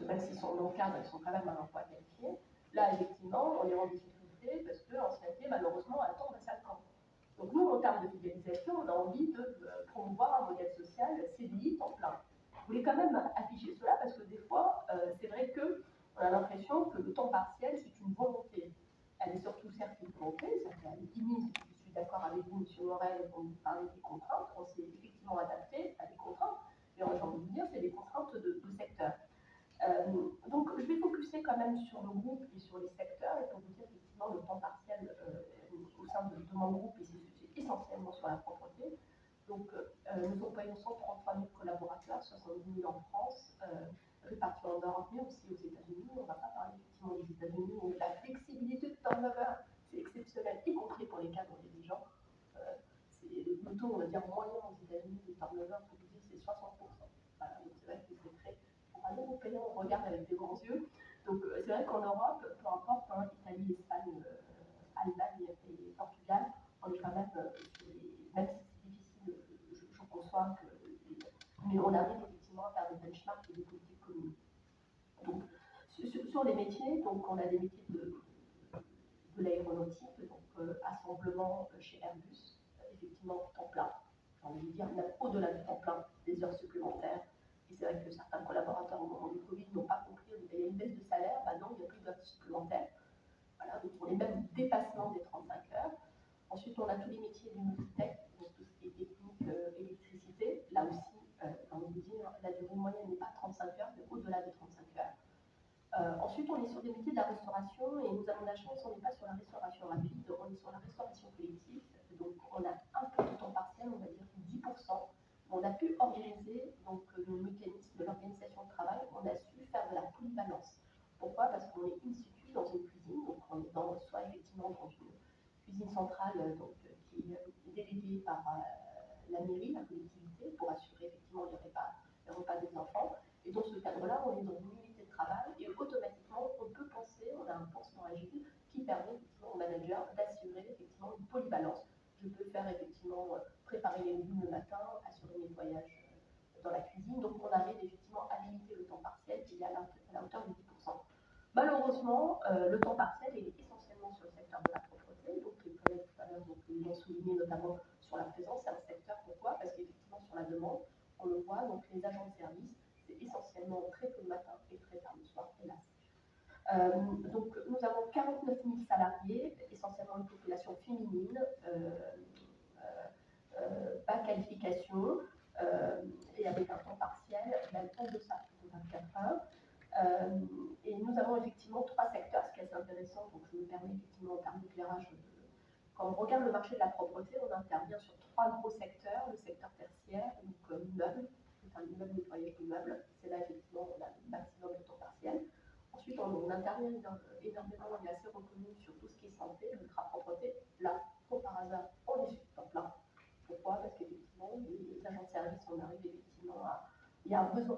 même s'ils sont dans le cadre, ils sont quand même à l'emploi qualifié. Là, effectivement, on est en difficulté parce que l'ancienneté, malheureusement, elle tombe à 5 ans. Donc nous, en termes de fidélisation, on a envie de promouvoir un modèle social CDI temps plein. Je voulais quand même afficher cela parce que des fois, c'est vrai qu'on a l'impression que le temps partiel, c'est une volonté. Elle est surtout certes une volonté, elle est mise, je suis d'accord avec vous, M. Morel, quand vous parlez des contraintes, on s'est effectivement adapté à des contraintes, mais j'ai envie de dire, c'est des contraintes de secteur. Donc je vais focuser quand même sur le groupe et sur les secteurs, et pour vous dire effectivement le temps partiel au sein de mon groupe, et c'est essentiellement sur la propreté. Donc nous employons 133 000 collaborateurs, 70 000 en France, répartis en Europe, mais aussi aux États-Unis. On ne va pas parler effectivement des États-Unis, où la flexibilité de turnover, c'est exceptionnel, y compris pour les cadres dirigeants. C'est le taux, on va dire, moyen aux États-Unis de turnover, pour vous dire, c'est 60%. Voilà, donc c'est vrai que c'est très... Les Européens, on regarde avec des grands yeux. Donc c'est vrai qu'en Europe, peu importe, hein, Italie, Espagne, Allemagne et Portugal, on est quand même sur les... Même si c'est difficile, je conçois que... Mais on arrive effectivement à faire des benchmarks et des politiques communes. Donc sur les métiers, donc on a des métiers de l'aéronautique, donc assemblement chez Airbus, effectivement temps plein. J'ai envie de dire, même au-delà du temps plein, des heures supplémentaires. Et c'est vrai que certains collaborateurs au moment du Covid n'ont pas compris, il y a une baisse de salaire, bah non, il n'y a plus d'heures supplémentaires. Voilà, donc on est même dépassement des 35 heures. Ensuite, on a tous les métiers du multitech, donc tout ce qui est technique, électricité. Là aussi, j'ai envie de dire, la durée moyenne n'est pas 35 heures, mais au-delà des 35 heures. Ensuite, on est sur des métiers de la restauration, et nous avons la chance, on n'est pas sur la restauration rapide, on est sur la restauration collective. Donc, on a un peu de temps partiel, on va dire 10%. On a pu organiser donc, le mécanisme de l'organisation de travail, on a su faire de la polyvalence. Pourquoi? Parce qu'on est in situ dans une cuisine, donc on est soit effectivement dans une cuisine centrale donc, qui est déléguée par la mairie, la collectivité, pour assurer effectivement les repas des enfants. Et dans ce cadre-là, on est dans une unité de travail et automatiquement, on peut penser, on a un pansement agile qui permet effectivement au manager d'assurer effectivement une polyvalence. Je peux faire effectivement préparer les légumes le matin, assurer le nettoyage dans la cuisine. Donc on arrive effectivement à limiter le temps partiel qui est à la hauteur de 10%. Malheureusement, le temps partiel est essentiellement sur le secteur de la propreté. Donc les collègues tout à l'heure l'ont souligné notamment sur la présence. C'est un secteur, pourquoi? Parce qu'effectivement sur la demande, on le voit, donc les agents de service, c'est essentiellement très tôt le matin et très tard le soir, hélas. Donc nous avons 49 000 salariés, essentiellement une population féminine, pas qualification, et avec un temps partiel, même en deçà de 24 heures. Et nous avons effectivement 3 secteurs, ce qui est assez intéressant, donc je me permets effectivement en termes d'éclairage. Quand on regarde le marché de la propreté, on intervient sur 3 gros secteurs. Le secteur tertiaire, donc l'immeuble, enfin l'immeuble, nettoyage d'immeuble, c'est là effectivement on a le maximum de temps partiel. Ensuite, on intervient énormément, on est assez reconnu sur tout ce qui est santé, l'ultra-propreté. Là, comme par hasard, on est sur temps plein. Pourquoi? Parce qu'effectivement, les agents de service, on arrive effectivement à... Il y a un besoin